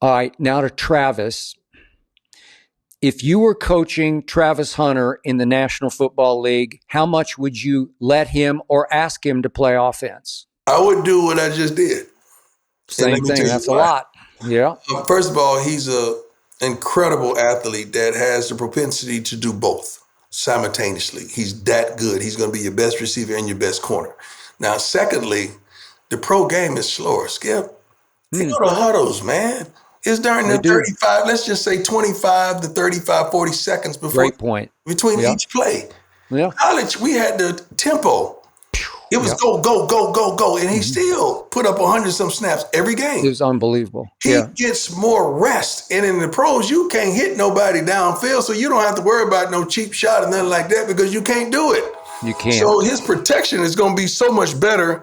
All right, now to Travis. If you were coaching Travis Hunter in the National Football League, how much would you let him or ask him to play offense? I would do what I just did. And Same let me thing. tell you That's a why. lot. Yeah. First of all, he's an incredible athlete that has the propensity to do both simultaneously. He's that good. He's going to be your best receiver and your best corner. Now, secondly, the pro game is slower. Skip, they Hmm. go to huddles, man. It's during They the do. 35, let's just say 25 to 35, 40 seconds before Great point. between Yeah. each play. Yeah. College, we had the tempo. It was Yeah. go, go, go, go, go. And he Mhm. still put up 100 some snaps every It game. was unbelievable. He Yeah. gets more rest. And in the pros, you can't hit nobody downfield, so you don't have to worry about no cheap shot or nothing like that because you can't do it. You So can't. his protection is going to be so much better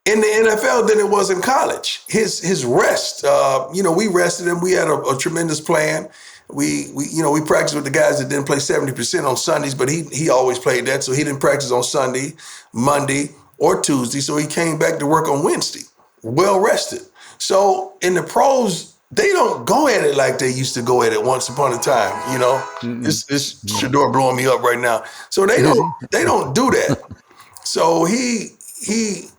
in the NFL than it was in college. His rest, we rested him. We had a tremendous plan. We practiced with the guys that didn't play 70% on Sundays, but he always played that, so he didn't practice on Sunday, Monday, or Tuesday. So he came back to work on Wednesday, well rested. So in the pros, they don't go at it like they used to go at it once upon a time. Mm-mm. This No. Shador blowing me up right now. So they Is don't he? they don't do that. So he's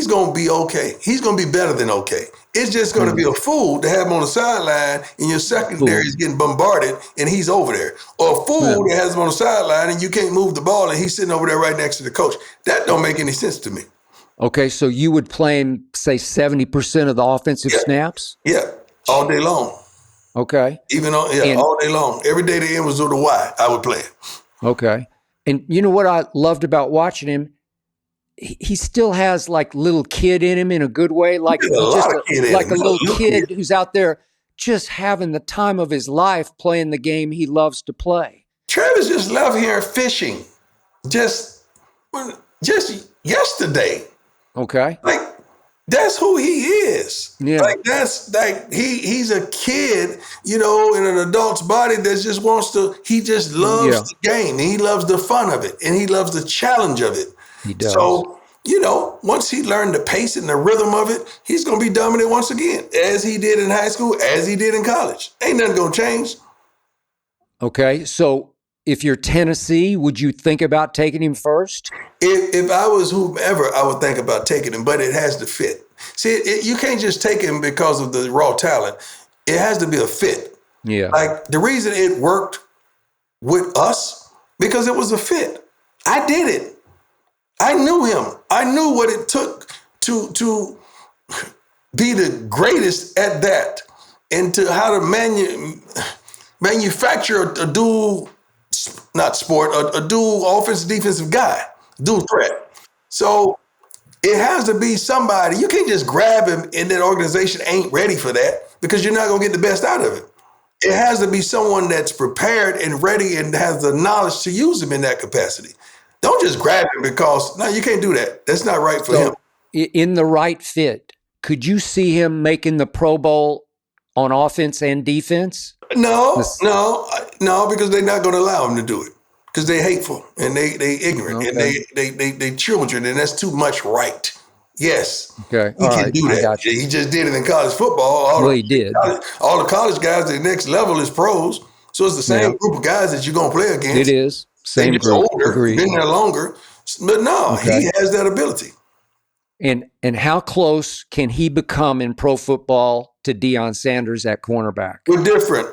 gonna be okay. He's gonna be better than okay. It's just gonna be Mm. a fool to have him on the sideline and your secondary Fool. is getting bombarded and he's over there. Or a Yeah. fool that has him on the sideline and you can't move the ball and he's sitting over there right next to the coach. That don't make any sense to me. Okay, so you would play him, say, 70% of the offensive Yeah, snaps? yeah, all day long. Okay. Even on And all day long. Every day the end was with a Y, I would play it. okay. And you know what I loved about watching him? He still has like little kid in him in a good way, like There's a he lot just of kid in like him. a Not a little little kid. kid who's out there just having the time of his life playing the game he loves to play. Travis just left here fishing. Just just yesterday. Okay. Like that's who he is. Yeah. Like that's like he's a kid, in an adult's body that just wants to. He just loves Yeah, the game. And he loves the fun of it, and he loves the challenge of it. he does. So once he learned the pace and the rhythm of it, he's gonna be dominant once again, as he did in high school, as he did in college. Ain't nothing gonna change. Okay. So if you're Tennessee, would you think about taking him first? If I was whomever, I would think about taking him, but it has to fit. See, you can't just take him because of the raw talent. It has to be a fit. Yeah. Like the reason it worked with us because it was a fit. I did it. I knew him. I knew what it took to be the greatest at that, and to how to manufacture a dual, not sport, a dual offensive defensive guy, dual threat. So it has to be somebody. You can't just grab him and that organization ain't ready for that because you're not gonna get the best out of it. It has to be someone that's prepared and ready and has the knowledge to use him in that capacity. Don't just grab him because no, you can't do that. That's not right for him. So in the right fit, could you see him making the Pro Bowl on offense and defense? No, This, no, no, because they're not going to allow him to do it because they're hateful and they ignorant and okay. they children and that's too much right. Yes, Okay. he All can right. do I that. got you. He just did it in college football. Well, he did. All the college guys, the next level is pros. So it's the Yeah, same group of guys that you're going to play it against. is. They Same just group. older, Agreed. been there longer. But no, he Okay. has that ability. And how close can he become in pro football to Deion Sanders at cornerback? We're different.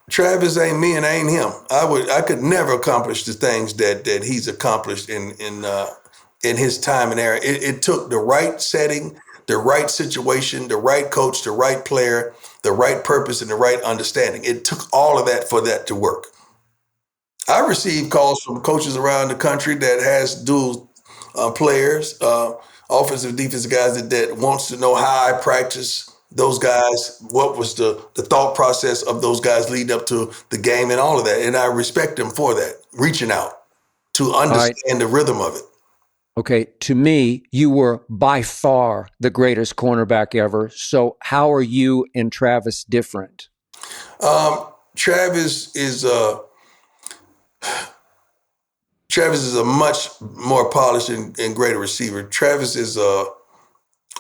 Travis ain't me and I ain't him. I could never accomplish the things that he's accomplished in his time and era. It took the right setting, the right situation, the right coach, the right player, the right purpose, and the right understanding. It took all of that for that to work. I receive calls from coaches around the country that has dual players, offensive, defensive guys that wants to know how I practice those guys, what was the thought process of those guys leading up to the game and all of that. And I respect them for that, reaching out to All right. understand the rhythm of it. Okay. To me, you were by far the greatest cornerback ever. So how are you and Travis different? Um, Travis is uh, Travis is a much more polished and greater receiver. Travis is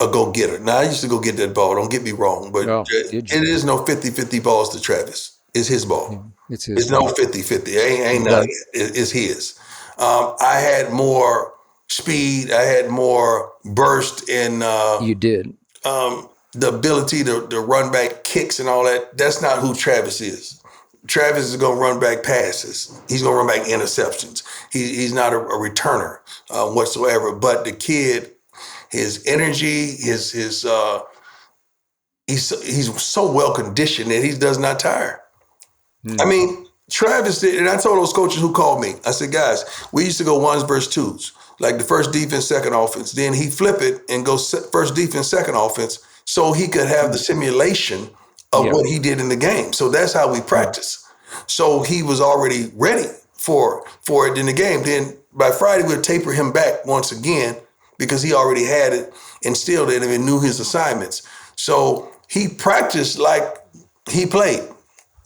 a go-getter. Now, I used to go get that ball, don't get me wrong, but Oh, did you? it is no 50-50 balls to Travis. It's his Yeah, ball. it's his It's no ball. 50-50. Ain't none. Right. It's his. I had more speed. I had more burst in You did. the ability to run back kicks and all that. That's not who Travis is. Travis is going to run back passes. He's going to run back interceptions. He's not a returner whatsoever. But the kid, his energy, he's so well conditioned that he does not tire. I mean, Travis did, and I told those coaches who called me, I said, guys, we used to go ones versus twos, like the first defense, second offense. Then he flip it and go first defense, second offense, so he could have the simulation of Yeah. what he did in the game. So that's how we practice. So he was already ready for it in the game. Then by Friday, we'd taper him back once again because he already had it instilled in him and knew his assignments. So he practiced like he played.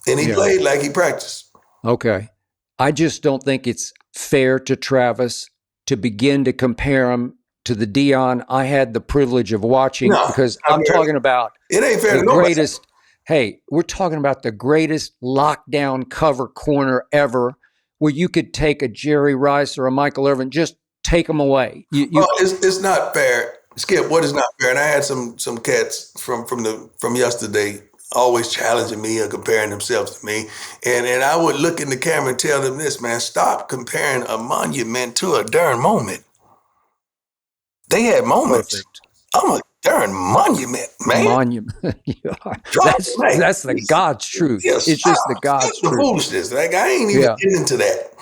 And he played like he practiced. Okay. I just don't think it's fair to Travis to begin to compare him to the Deion I had the privilege of watching, because I'm talking about it ain't fair the to nobody. greatest. Hey, we're talking about the greatest lockdown cover corner ever, where you could take a Jerry Rice or a Michael Irvin, just take them away. It's not fair, Skip. What is not fair? And I had some cats from yesterday always challenging me or comparing themselves to me. And I would look in the camera and tell them this, man, stop comparing a monument to a darn moment. They had moments. Perfect. I'm a darn monument, man. Monument. That's the God's truth. Yes, it's just the God's that's the truth. foolishness. Like, I ain't even getting into that.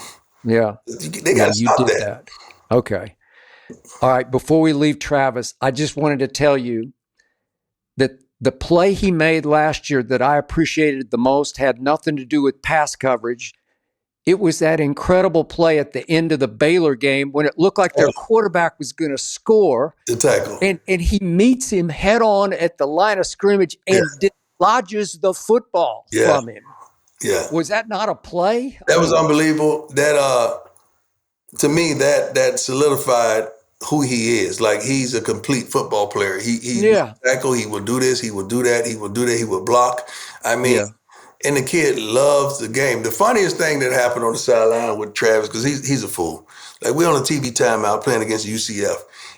Yeah. They got to stop that. Okay. All right. Before we leave Travis, I just wanted to tell you that the play he made last year that I appreciated the most had nothing to do with pass coverage. It was that incredible play at the end of the Baylor game when it looked like their quarterback was going to score. The tackle. And he meets him head on at the line of scrimmage and dislodges the football from him. Yeah. Was that not a play? That was unbelievable. That to me, that solidified who he is. Like, he's a complete football player. He tackle, he will do this, he will do that, he will do that, he will block. I mean, and the kid loves the game. The funniest thing that happened on the sideline with Travis, because he's a fool. Like, we on a TV timeout playing against UCF.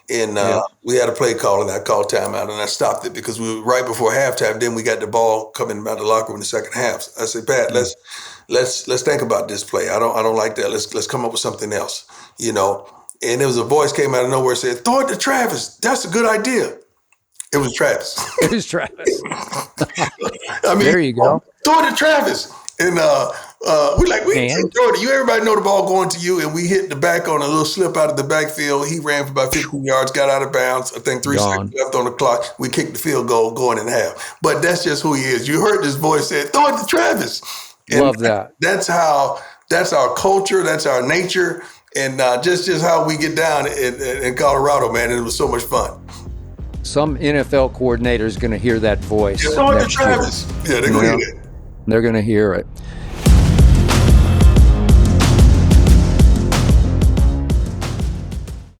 And we had a play call, and I called timeout, and I stopped it because we were right before halftime. Then we got the ball coming out the locker room in the second half. I said, Pat, let's think about this play. I don't like that. Let's come up with something else, you know. And there was a voice came out of nowhere and said, throw it to Travis. That's a good idea. It was Travis. It was Travis. I mean, there you go. Throw it to Travis. And Jordan, everybody know the ball going to you, and we hit the back on a little slip out of the backfield. He ran for about 15 yards, got out of bounds. I think 3 seconds left on the clock. We kicked the field goal going in half. But that's just who he is. You heard this voice say, throw it to Travis. And love that. That's our culture. That's our nature. And just how we get down in Colorado, man. It was so much fun. Some NFL coordinator is going to hear that voice. Throw it to Travis. Yeah, they're going to hear it. They're going to hear it.